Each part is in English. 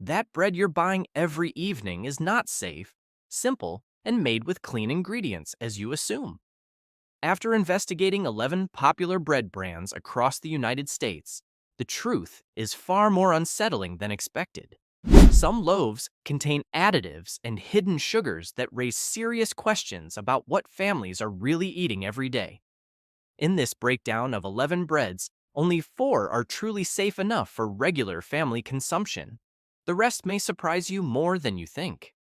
that bread you're buying every evening is not safe, simple, and made with clean ingredients as you assume. After investigating 11 popular bread brands across the United States, the truth is far more unsettling than expected. Some loaves contain additives and hidden sugars that raise serious questions about what families are really eating every day. In this breakdown of 11 breads, only 4 are truly safe enough for regular family consumption. The rest may surprise you more than you think.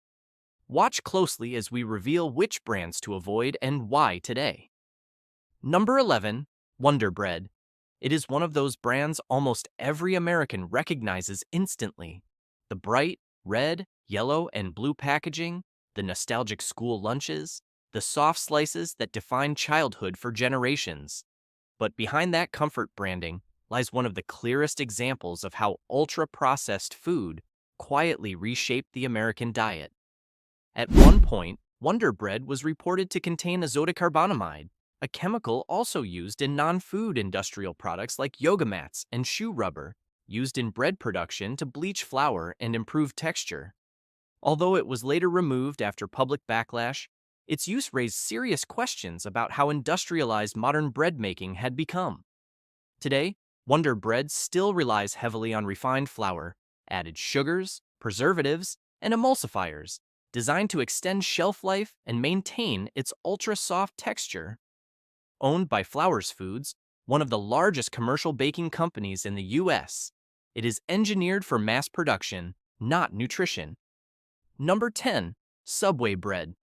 Watch closely as we reveal which brands to avoid and why today. Number 11, Wonder Bread. It is one of those brands almost every American recognizes instantly. The bright red, yellow, and blue packaging, the nostalgic school lunches, the soft slices that define childhood for generations. But behind that comfort branding lies one of the clearest examples of how ultra-processed food quietly reshaped the American diet. At one point, Wonder Bread was reported to contain azotocarbonamide, a chemical also used in non-food industrial products like yoga mats and shoe rubber, used in bread production to bleach flour and improve texture. Although it was later removed after public backlash, its use raised serious questions about how industrialized modern bread making had become. Today, Wonder Bread still relies heavily on refined flour, added sugars, preservatives, and emulsifiers, designed to extend shelf life and maintain its ultra-soft texture. Owned by Flowers Foods, one of the largest commercial baking companies in the U.S., it is engineered for mass production, not nutrition. Number 10, Subway Bread.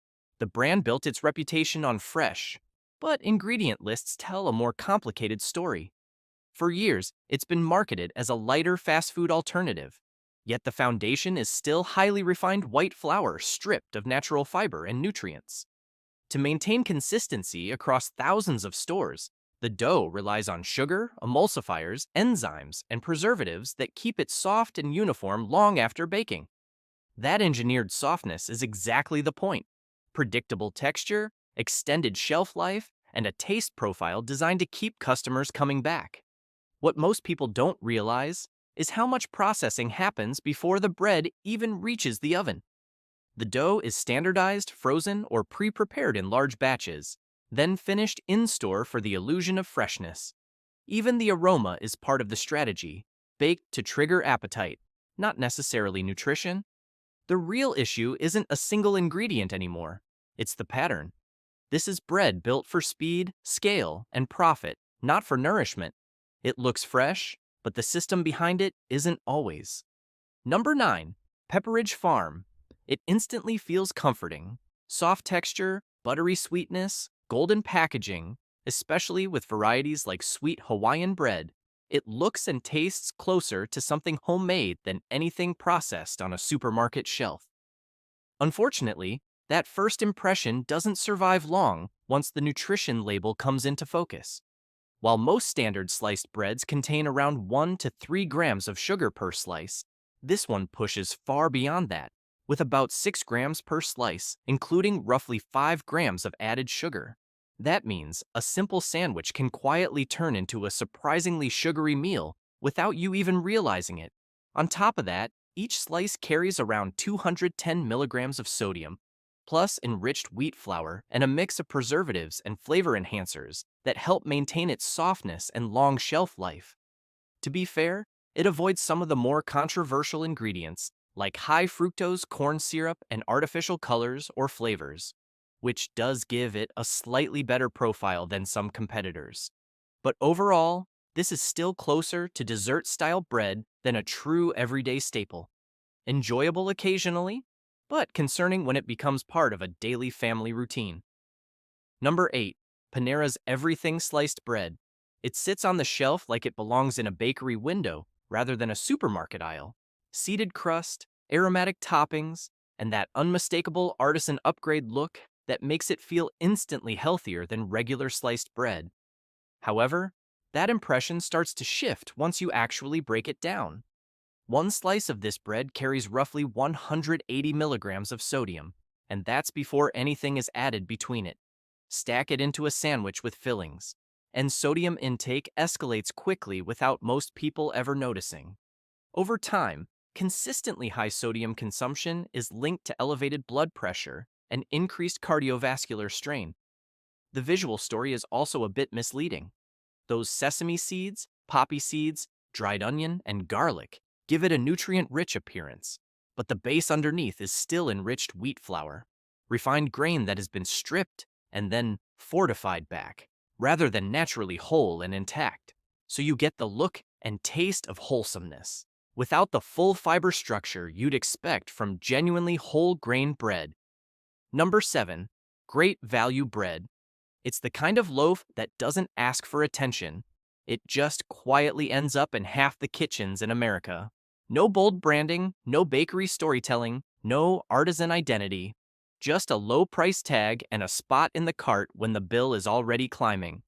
The brand built its reputation on fresh, but ingredient lists tell a more complicated story. For years, it's been marketed as a lighter fast food alternative, yet the foundation is still highly refined white flour stripped of natural fiber and nutrients. To maintain consistency across thousands of stores, the dough relies on sugar, emulsifiers, enzymes, and preservatives that keep it soft and uniform long after baking. That engineered softness is exactly the point. Predictable texture, extended shelf life, and a taste profile designed to keep customers coming back. What most people don't realize is how much processing happens before the bread even reaches the oven. The dough is standardized, frozen, or pre-prepared in large batches, then finished in-store for the illusion of freshness. Even the aroma is part of the strategy, baked to trigger appetite, not necessarily nutrition. The real issue isn't a single ingredient anymore. It's the pattern. This is bread built for speed, scale, and profit, not for nourishment. It looks fresh, but the system behind it isn't always. Number 9, Pepperidge Farm. It instantly feels comforting. Soft texture, buttery sweetness, golden packaging, especially with varieties like sweet Hawaiian bread. It looks and tastes closer to something homemade than anything processed on a supermarket shelf. Unfortunately, that first impression doesn't survive long once the nutrition label comes into focus. While most standard sliced breads contain around 1 to 3 grams of sugar per slice, this one pushes far beyond that, with about 6 grams per slice, including roughly 5 grams of added sugar. That means a simple sandwich can quietly turn into a surprisingly sugary meal without you even realizing it. On top of that, each slice carries around 210 milligrams of sodium, plus enriched wheat flour and a mix of preservatives and flavor enhancers that help maintain its softness and long shelf life. To be fair, it avoids some of the more controversial ingredients, like high fructose corn syrup and artificial colors or flavors, which does give it a slightly better profile than some competitors. But overall, this is still closer to dessert-style bread than a true everyday staple. Enjoyable occasionally, but concerning when it becomes part of a daily family routine. Number 8, Panera's Everything Sliced Bread. It sits on the shelf like it belongs in a bakery window rather than a supermarket aisle. Seeded crust, aromatic toppings, and that unmistakable artisan upgrade look that makes it feel instantly healthier than regular sliced bread. However, that impression starts to shift once you actually break it down. One slice of this bread carries roughly 180 milligrams of sodium, and that's before anything is added between it. Stack it into a sandwich with fillings, and sodium intake escalates quickly without most people ever noticing. Over time, Consistently high sodium consumption is linked to elevated blood pressure and increased cardiovascular strain. The visual story is also a bit misleading. Those sesame seeds, poppy seeds, dried onion, and garlic give it a nutrient-rich appearance, but the base underneath is still enriched wheat flour, refined grain that has been stripped and then fortified back, rather than naturally whole and intact. So you get the look and taste of wholesomeness, without the full fiber structure you'd expect from genuinely whole grain bread. Number 7. Great value bread. It's the kind of loaf that doesn't ask for attention. It just quietly ends up in half the kitchens in America. No bold branding, no bakery storytelling, no artisan identity. Just a low price tag and a spot in the cart when the bill is already climbing.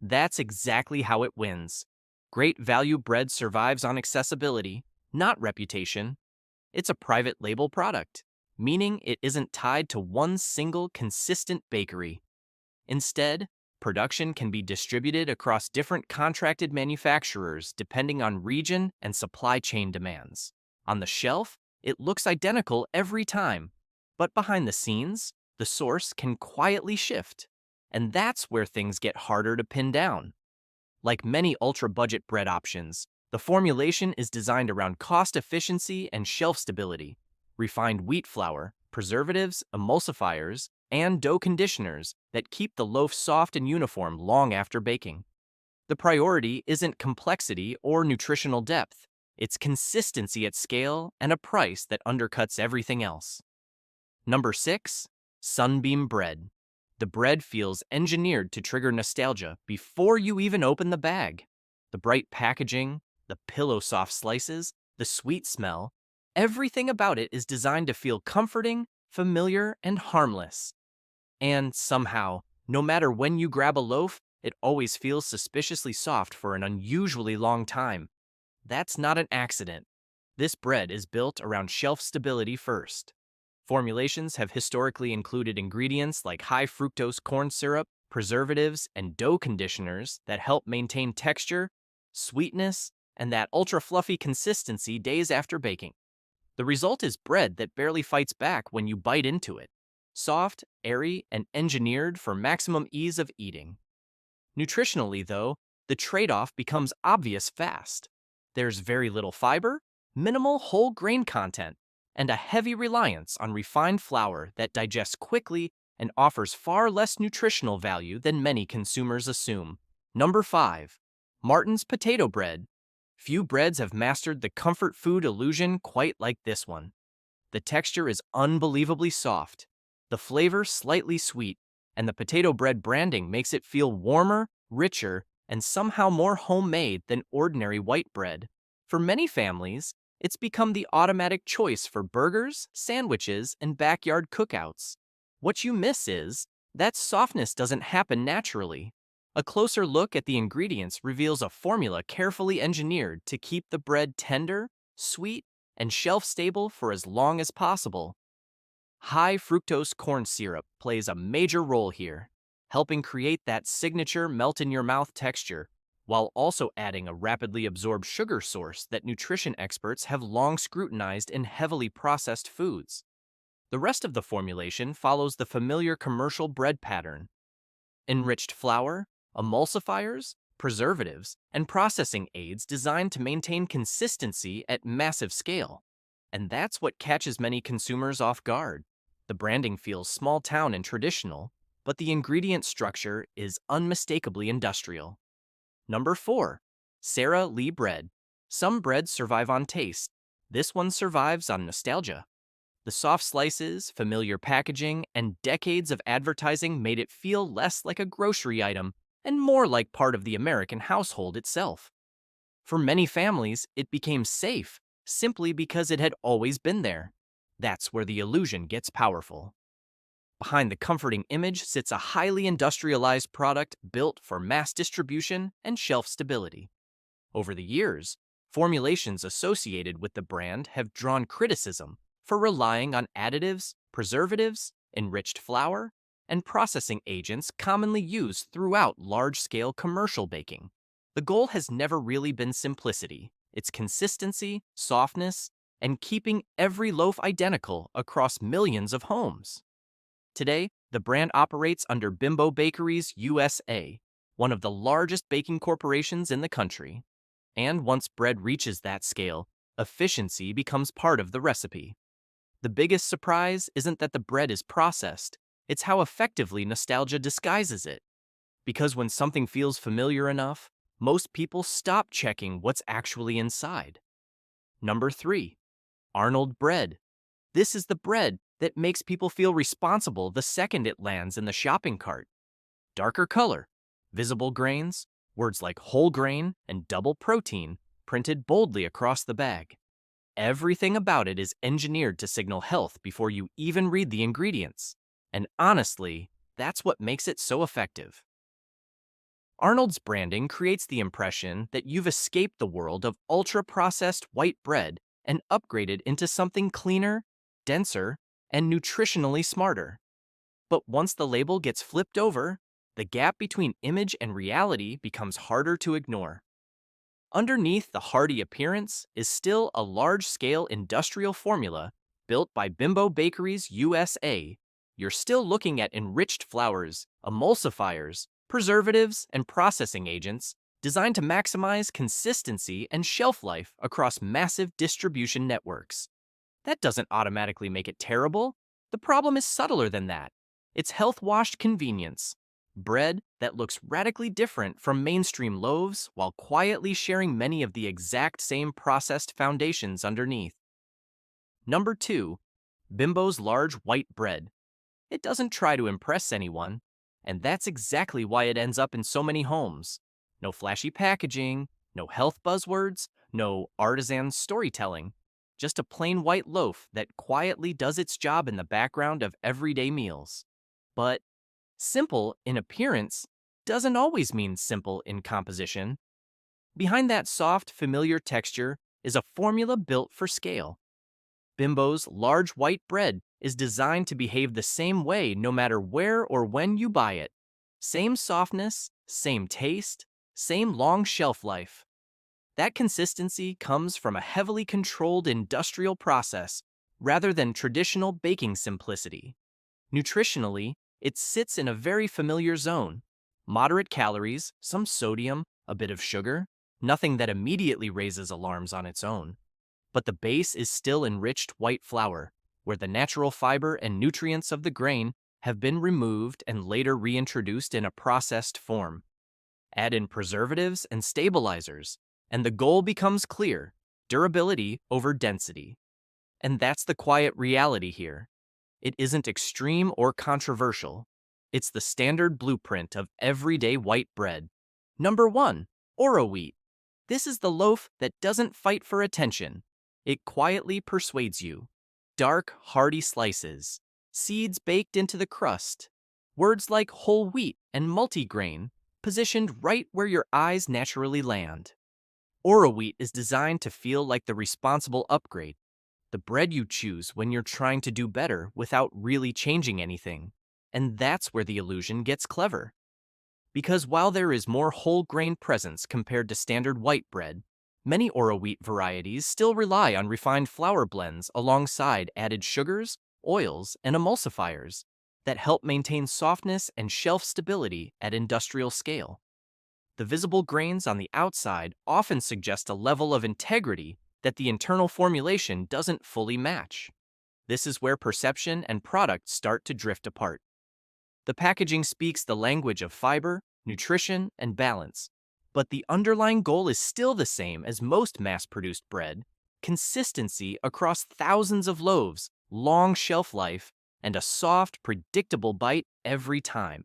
That's exactly how it wins. Great value bread survives on accessibility, not reputation. It's a private label product, meaning it isn't tied to one single consistent bakery. Instead, production can be distributed across different contracted manufacturers depending on region and supply chain demands. On the shelf, it looks identical every time, but behind the scenes, the source can quietly shift. And that's where things get harder to pin down. Like many ultra-budget bread options, the formulation is designed around cost efficiency and shelf stability. Refined wheat flour, preservatives, emulsifiers, and dough conditioners that keep the loaf soft and uniform long after baking. The priority isn't complexity or nutritional depth. It's consistency at scale and a price that undercuts everything else. Number 6. Sunbeam bread. The bread feels engineered to trigger nostalgia before you even open the bag. The bright packaging, the pillow-soft slices, the sweet smell, everything about it is designed to feel comforting, familiar, and harmless. And somehow, no matter when you grab a loaf, it always feels suspiciously soft for an unusually long time. That's not an accident. This bread is built around shelf stability first. Formulations have historically included ingredients like high fructose corn syrup, preservatives, and dough conditioners that help maintain texture, sweetness, and that ultra-fluffy consistency days after baking. The result is bread that barely fights back when you bite into it. Soft, airy, and engineered for maximum ease of eating. Nutritionally, though, the trade-off becomes obvious fast. There's very little fiber, minimal whole grain content, and a heavy reliance on refined flour that digests quickly and offers far less nutritional value than many consumers assume. Number 5. Martin's potato bread. Few breads have mastered the comfort food illusion quite like this one. The texture is unbelievably soft, the flavor slightly sweet, and the potato bread branding makes it feel warmer, richer, and somehow more homemade than ordinary white bread. For many families, it's become the automatic choice for burgers, sandwiches, and backyard cookouts. What you miss is that softness doesn't happen naturally. A closer look at the ingredients reveals a formula carefully engineered to keep the bread tender, sweet, and shelf-stable for as long as possible. High fructose corn syrup plays a major role here, helping create that signature melt-in-your-mouth texture, while also adding a rapidly absorbed sugar source that nutrition experts have long scrutinized in heavily processed foods. The rest of the formulation follows the familiar commercial bread pattern. Enriched flour, emulsifiers, preservatives, and processing aids designed to maintain consistency at massive scale. And that's what catches many consumers off guard. The branding feels small town and traditional, but the ingredient structure is unmistakably industrial. Number 4. Sara Lee bread. Some breads survive on taste. This one survives on nostalgia. The soft slices, familiar packaging, and decades of advertising made it feel less like a grocery item and more like part of the American household itself. For many families, it became safe simply because it had always been there. That's where the illusion gets powerful. Behind the comforting image sits a highly industrialized product built for mass distribution and shelf stability. Over the years, formulations associated with the brand have drawn criticism for relying on additives, preservatives, enriched flour, and processing agents commonly used throughout large-scale commercial baking. The goal has never really been simplicity. It's consistency, softness, and keeping every loaf identical across millions of homes. Today, the brand operates under Bimbo Bakeries USA, one of the largest baking corporations in the country. And once bread reaches that scale, efficiency becomes part of the recipe. The biggest surprise isn't that the bread is processed, it's how effectively nostalgia disguises it. Because when something feels familiar enough, most people stop checking what's actually inside. Number 3. Arnold bread. This is the bread that makes people feel responsible the second it lands in the shopping cart. Darker color, visible grains, words like whole grain and double protein printed boldly across the bag. Everything about it is engineered to signal health before you even read the ingredients. And honestly, that's what makes it so effective. Arnold's branding creates the impression that you've escaped the world of ultra-processed white bread and upgraded into something cleaner, denser, and nutritionally smarter. But once the label gets flipped over, the gap between image and reality becomes harder to ignore. Underneath the hearty appearance is still a large-scale industrial formula built by Bimbo Bakeries USA. You're still looking at enriched flours, emulsifiers, preservatives, and processing agents designed to maximize consistency and shelf life across massive distribution networks. That doesn't automatically make it terrible. The problem is subtler than that. It's health-washed convenience. Bread that looks radically different from mainstream loaves while quietly sharing many of the exact same processed foundations underneath. Number 2. Bimbo's large white bread. It doesn't try to impress anyone, and that's exactly why it ends up in so many homes. No flashy packaging, no health buzzwords, no artisan storytelling. Just a plain white loaf that quietly does its job in the background of everyday meals. But simple in appearance doesn't always mean simple in composition. Behind that soft, familiar texture is a formula built for scale. Bimbo's large white bread is designed to behave the same way no matter where or when you buy it. Same softness, same taste, same long shelf life. That consistency comes from a heavily controlled industrial process rather than traditional baking simplicity. Nutritionally, it sits in a very familiar zone. Moderate calories, some sodium, a bit of sugar, nothing that immediately raises alarms on its own. But the base is still enriched white flour, where the natural fiber and nutrients of the grain have been removed and later reintroduced in a processed form. Add in preservatives and stabilizers, and the goal becomes clear: durability over density. And that's the quiet reality here. It isn't extreme or controversial. It's the standard blueprint of everyday white bread. Number 1. Oro wheat. This is the loaf that doesn't fight for attention. It quietly persuades you. Dark, hearty slices. Seeds baked into the crust. Words like whole wheat and multigrain positioned right where your eyes naturally land. Oro wheat is designed to feel like the responsible upgrade. The bread you choose when you're trying to do better without really changing anything. And that's where the illusion gets clever. Because while there is more whole grain presence compared to standard white bread, many Oro wheat varieties still rely on refined flour blends alongside added sugars, oils, and emulsifiers that help maintain softness and shelf stability at industrial scale. The visible grains on the outside often suggest a level of integrity that the internal formulation doesn't fully match. This is where perception and product start to drift apart. The packaging speaks the language of fiber, nutrition, and balance, but the underlying goal is still the same as most mass-produced bread: consistency across thousands of loaves, long shelf life, and a soft, predictable bite every time.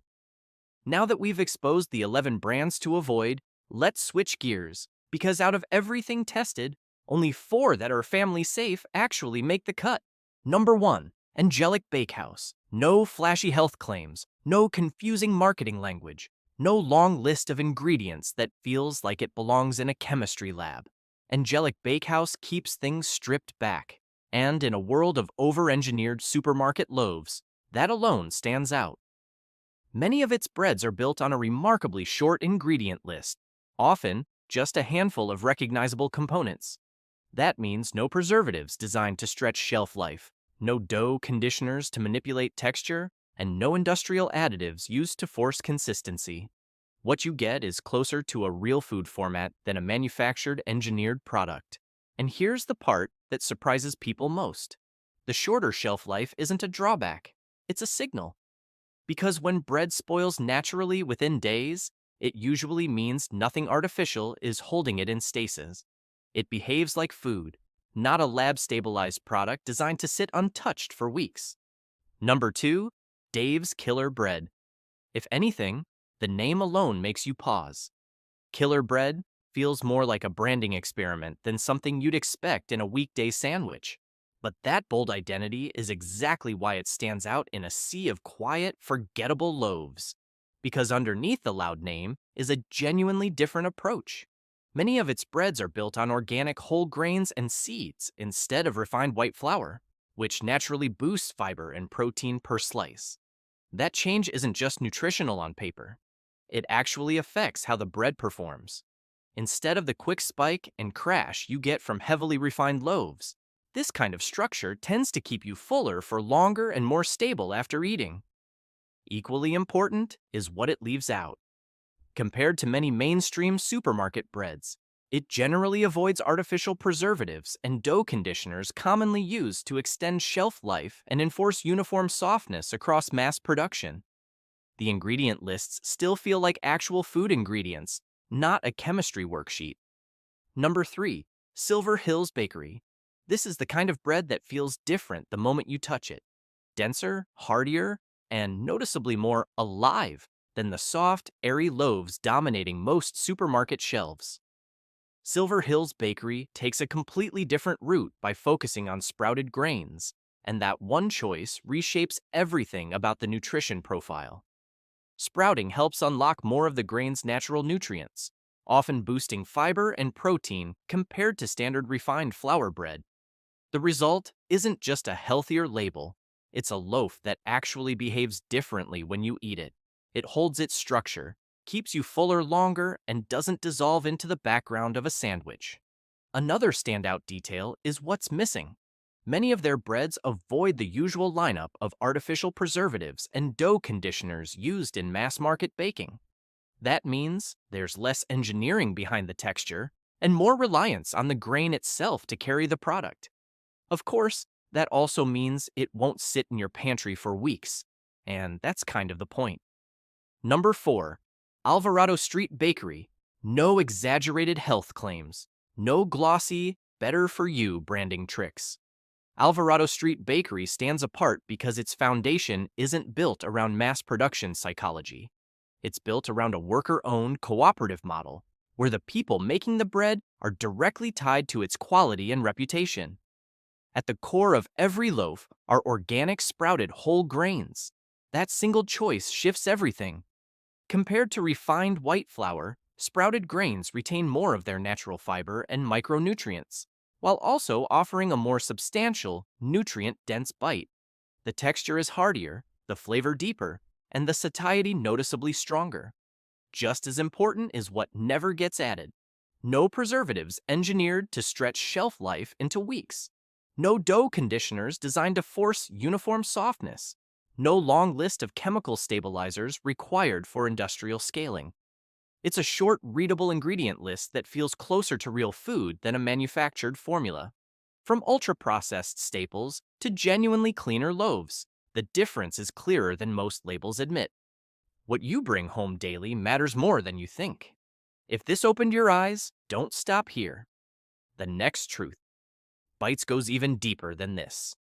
Now that we've exposed the 11 brands to avoid, let's switch gears, because out of everything tested, only 4 that are family safe actually make the cut. Number 1. Angelic Bakehouse. No flashy health claims, no confusing marketing language, no long list of ingredients that feels like it belongs in a chemistry lab. Angelic Bakehouse keeps things stripped back, and in a world of over-engineered supermarket loaves, that alone stands out. Many of its breads are built on a remarkably short ingredient list, often just a handful of recognizable components. That means no preservatives designed to stretch shelf life, no dough conditioners to manipulate texture, and no industrial additives used to force consistency. What you get is closer to a real food format than a manufactured, engineered product. And here's the part that surprises people most. The shorter shelf life isn't a drawback, it's a signal. Because when bread spoils naturally within days, it usually means nothing artificial is holding it in stasis. It behaves like food, not a lab-stabilized product designed to sit untouched for weeks. Number 2, Dave's Killer Bread. If anything, the name alone makes you pause. Killer Bread feels more like a branding experiment than something you'd expect in a weekday sandwich. But that bold identity is exactly why it stands out in a sea of quiet, forgettable loaves. Because underneath the loud name is a genuinely different approach. Many of its breads are built on organic whole grains and seeds instead of refined white flour, which naturally boosts fiber and protein per slice. That change isn't just nutritional on paper. It actually affects how the bread performs. Instead of the quick spike and crash you get from heavily refined loaves, this kind of structure tends to keep you fuller for longer and more stable after eating. Equally important is what it leaves out. Compared to many mainstream supermarket breads, it generally avoids artificial preservatives and dough conditioners commonly used to extend shelf life and enforce uniform softness across mass production. The ingredient lists still feel like actual food ingredients, not a chemistry worksheet. Number 3, Silver Hills Bakery. This is the kind of bread that feels different the moment you touch it. Denser, heartier, and noticeably more alive than the soft, airy loaves dominating most supermarket shelves. Silver Hills Bakery takes a completely different route by focusing on sprouted grains, and that one choice reshapes everything about the nutrition profile. Sprouting helps unlock more of the grain's natural nutrients, often boosting fiber and protein compared to standard refined flour bread. The result isn't just a healthier label, it's a loaf that actually behaves differently when you eat it. It holds its structure, keeps you fuller longer, and doesn't dissolve into the background of a sandwich. Another standout detail is what's missing. Many of their breads avoid the usual lineup of artificial preservatives and dough conditioners used in mass-market baking. That means there's less engineering behind the texture and more reliance on the grain itself to carry the product. Of course, that also means it won't sit in your pantry for weeks, and that's kind of the point. Number 4, Alvarado Street Bakery. No exaggerated health claims. No glossy, better-for-you branding tricks. Alvarado Street Bakery stands apart because its foundation isn't built around mass production psychology. It's built around a worker-owned cooperative model, where the people making the bread are directly tied to its quality and reputation. At the core of every loaf are organic sprouted whole grains. That single choice shifts everything. Compared to refined white flour, sprouted grains retain more of their natural fiber and micronutrients, while also offering a more substantial, nutrient-dense bite. The texture is heartier, the flavor deeper, and the satiety noticeably stronger. Just as important is what never gets added. No preservatives engineered to stretch shelf life into weeks. No dough conditioners designed to force uniform softness. No long list of chemical stabilizers required for industrial scaling. It's a short, readable ingredient list that feels closer to real food than a manufactured formula. From ultra-processed staples to genuinely cleaner loaves, the difference is clearer than most labels admit. What you bring home daily matters more than you think. If this opened your eyes, don't stop here. The next truth. Bites goes even deeper than this.